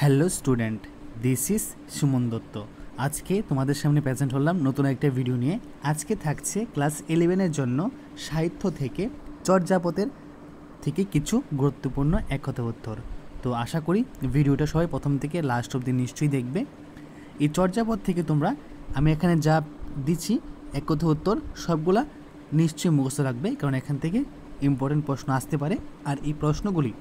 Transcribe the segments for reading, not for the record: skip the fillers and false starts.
Hello student, this is Suman Dutta. আজকে তোমাদের সামনে প্রেজেন্ট হলাম নতুন একটা ভিডিও নিয়ে। আজকে থাকছে ক্লাস 11-এর জন্য সাহিত্য থেকে চর্যাপদের থেকে কিছু গুরুত্বপূর্ণ এক কথা উত্তর। তো আশা করি ভিডিওটা সবাই প্রথম থেকে লাস্ট অবধি নিশ্চয়ই দেখবে। এই চর্যাপদ থেকে তোমরা আমি এখানে যা দিচ্ছি এক কথা উত্তর সবগুলা নিশ্চয়ই মুখস্থ রাখবে, কারণ এখান থেকে ইম্পর্টেন্ট প্রশ্ন আসতে পারে। আর এই প্রশ্নগুলি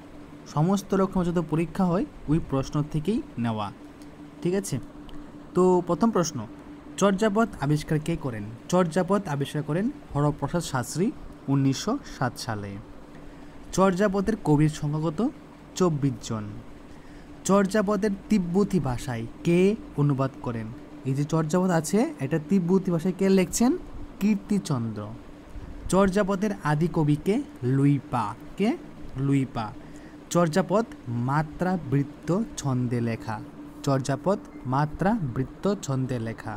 সমস্ত রকম যত পরীক্ষা হয় ওই প্রশ্ন থেকেই নেওয়া, ঠিক আছে? তো প্রথম প্রশ্ন, চর্যাপদ আবিষ্কার কে করেন? চর্যাপদ আবিষ্কার করেন হরপ্রসাদ শাস্ত্রী 1907 সালে। চর্যাপদের কবির সংখ্যা কত? 24 জন। চর্যাপদের তিব্বতী ভাষায় কে অনুবাদ করেন? এই যে চর্যাপদ আছে এটা তিব্বতী ভাষায় কে লিখছেন? কীর্তিচন্দ্র। চর্যাপদের আদি কবিকে লুইপা। কে? লুইপা। চর্যাপদ মাত্রা বৃত্ত ছন্দে লেখা। চর্যাপদ মাত্রা বৃত্ত ছন্দে লেখা।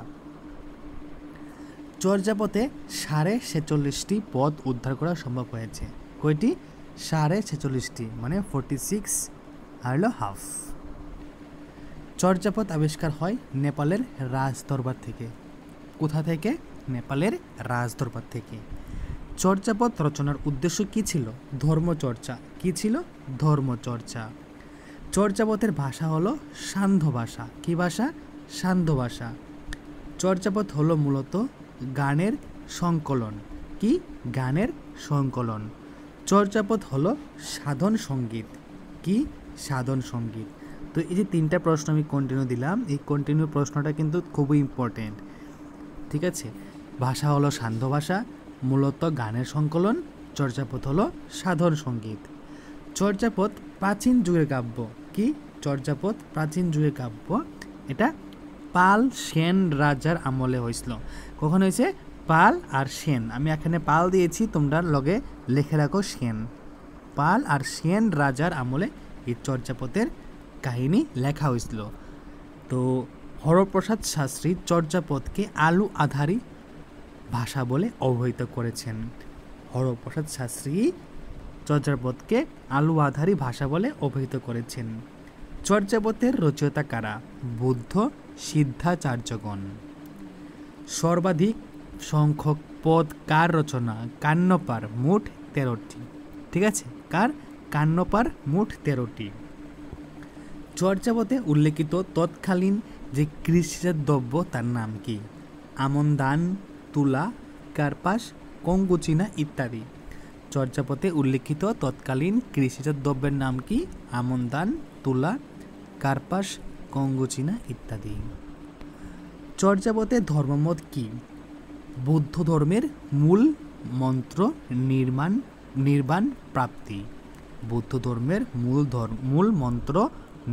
চর্যাপদে 46.5টি পদ উদ্ধার করা সম্ভব হয়েছে। কয়টি? 46.5টি, মানে 46 আর হাফ। চর্যাপদ আবিষ্কার হয় নেপালের রাজদরবার থেকে। কোথা থেকে? নেপালের রাজদরবার থেকে। চর্যাপদ রচনার উদ্দেশ্য কী ছিল? ধর্মচর্চা। কী ছিল? ধর্মচর্চা। চর্যাপদের ভাষা হলো সান্ধ্য ভাষা। কী ভাষা? সান্ধ্য ভাষা। চর্যাপদ হলো মূলত গানের সংকলন। কি? গানের সংকলন। চর্যাপদ হলো সাধন সঙ্গীত। কি? সাধন সঙ্গীত। তো এই যে তিনটা প্রশ্ন আমি কন্টিনিউ দিলাম, এই কন্টিনিউ প্রশ্নটা কিন্তু খুবই ইম্পর্টেন্ট, ঠিক আছে? ভাষা হলো সান্ধ্য ভাষা, মূলত গানের সংকলন। চর্যাপদ হলো সাধন সঙ্গীত। চর্যাপদ প্রাচীন যুগের কাব্য। কি? চর্যাপদ প্রাচীন যুগের কাব্য। এটা পাল সেন রাজার আমলে হয়েছিল। কখন হয়েছে? পাল আর সেন। আমি এখানে পাল দিয়েছি, তোমরা লগে লিখে রাখো সেন। পাল আর সেন রাজার আমলে এই চর্যাপদের কাহিনী লেখা হয়েছিল। তো হরপ্রসাদ শাস্ত্রী চর্যাপদকে আলু আধারী ভাষা বলে অবহিত করেছেন। হরপ্রসাদ শাস্ত্রী চর্যাপদকে আলু আধারী ভাষা বলে অবহিত করেছেন। চর্যাপদের রচয়িতা কারা? বুদ্ধ সিদ্ধাচার্যগণ। সর্বাধিক সংখ্যক পদ কার রচনা? কান্যপার, মোট 13টি। ঠিক আছে, কার? কান্যপার, মোট 13টি। চর্যাপদে উল্লেখিত তৎকালীন যে কৃষিজাত দ্রব্য তার নাম কি? আমন ধান, তুলা, কার্পাস, কঙ্গুচিনা ইত্যাদি। চর্যাপদে উল্লেখিত তৎকালীন কৃষিজাত দ্রব্যের নাম কি? আমন ধান, তুলা, কার্পাস, কঙ্গুচিনা ইত্যাদি। চর্যাপদের ধর্মমত কি? বৌদ্ধ ধর্মের মূল মন্ত্র নির্বাণ প্রাপ্তি। বৌদ্ধ ধর্মের মূল মন্ত্র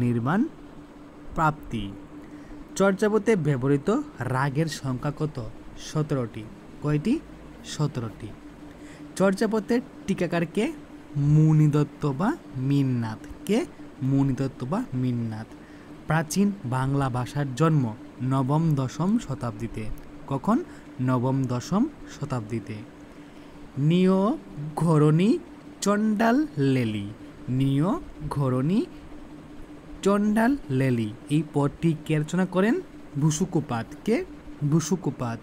নির্বাণ প্রাপ্তি। চর্যাপদে ব্যবহৃত রাগের সংখ্যা কত? 17টি। কয়টি? 17টি। চর্যাপদের টিকাকারকে মুনিদত্ত বা মিননাথ। কে? মুনিদত্ত বা মিননাথ। প্রাচীন বাংলা ভাষার জন্ম নবম-দশম শতাব্দীতে। কখন? নবম-দশম শতাব্দীতে। নিয় ঘরণী চণ্ডাল লেলি। নিয় ঘরণী চণ্ডাল লেলি এই পদটি কে রচনা করেন? ভূসুকুপাত। কে? ভূসুকুপাত।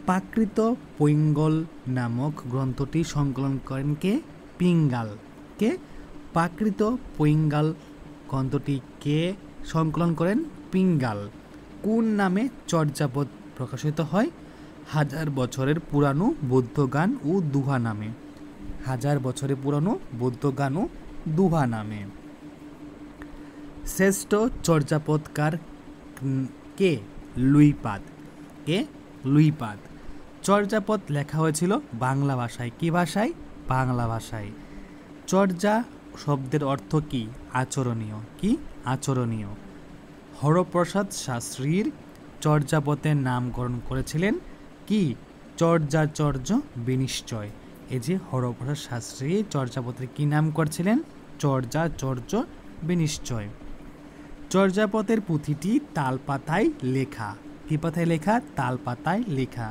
প্রাকৃত পৈঙ্গল নামক গ্রন্থটি সংকলন করেন কে? পিঙ্গাল। কে? প্রাকৃত পৈঙ্গল গ্রন্থটি কে সংকলন করেন? পিঙ্গাল। কোন নামে চর্যাপদ প্রকাশিত হয়? 1000 বছরের পুরানো বৌদ্ধ গান ও দুহা নামে। 1000 বছরের পুরানো বৌদ্ধ গান ও দুহা নামে। শ্রেষ্ঠ চর্যাপদকার কে? লুইপাদ। কে? লুইপাদ। চর্যাপদ লেখা হয়েছিল বাংলা ভাষায়। কি ভাষায়? বাংলা ভাষায়। চর্যা শব্দের অর্থ কি? আচরণীয়। কি? আচরণীয়। হরপ্রসাদ শাস্ত্রীর চর্যাপদের নামকরণ করেছিলেন কি? চর্যাচর্য বিনিশ্চয়। এই যে হরপ্রসাদ শাস্ত্রী চর্যাপদের কি নাম করছিলেন? চর্যাচর্য বিনিশ্চয়। চর্যাপদের পুঁথিটি তালপাতায় লেখা। কি পাতায় লেখা? তালপাতায় লেখা।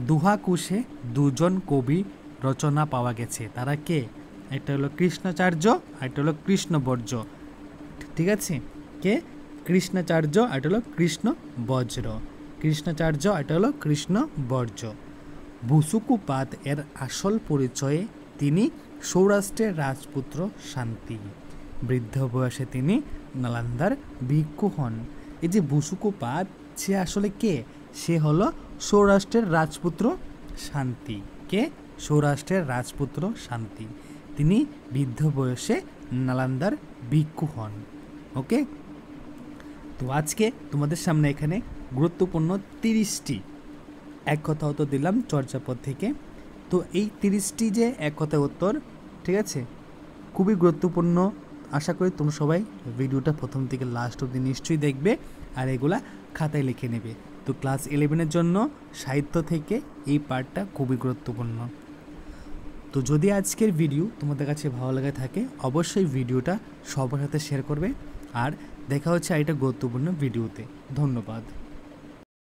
দুহা কোষে 2 জন কবি রচনা পাওয়া গেছে। তারা কে? একটা হলো কৃষ্ণাচার্য আর একটা হলো কৃষ্ণবর্জ্য। ঠিক আছে, কে? কৃষ্ণাচার্য, এটা হলো কৃষ্ণ বজ্র। কৃষ্ণাচার্য, এটা হলো কৃষ্ণ বর্জ্য। বুসুকুপাত এর আসল পরিচয়ে তিনি সৌরাষ্ট্রের রাজপুত্র শান্তি। বৃদ্ধ বয়সে তিনি নালন্দার ভিক্ষু হন। এই যে বুসুকুপাত, সে আসলে কে? সে হলো সৌরাষ্ট্রের রাজপুত্র শান্তি। কে? সৌরাষ্ট্রের রাজপুত্র শান্তি। তিনি বৃদ্ধ বয়সে নালন্দার ভিক্ষু হন। ওকে, তো আজকে তোমাদের সামনে এখানে গুরুত্বপূর্ণ 30টি এক কথা উত্তর দিলাম চর্যাপদ থেকে। তো এই 30টি যে এক কথা উত্তর, ঠিক আছে, খুবই গুরুত্বপূর্ণ। আশা করি তোমরা সবাই ভিডিওটা প্রথম থেকে লাস্ট অবধি নিশ্চয়ই দেখবে আর এগুলা খাতায় লিখে নেবে। তো ক্লাস 11-এর জন্য সাহিত্য থেকে এই পার্টটা খুবই গুরুত্বপূর্ণ। তো যদি আজকের ভিডিও তোমাদের কাছে ভালো লাগে থাকে, অবশ্যই ভিডিওটা সবার সাথে শেয়ার করবে। আর দেখা হচ্ছে আরেকটা গুরুত্বপূর্ণ ভিডিওতে। ধন্যবাদ।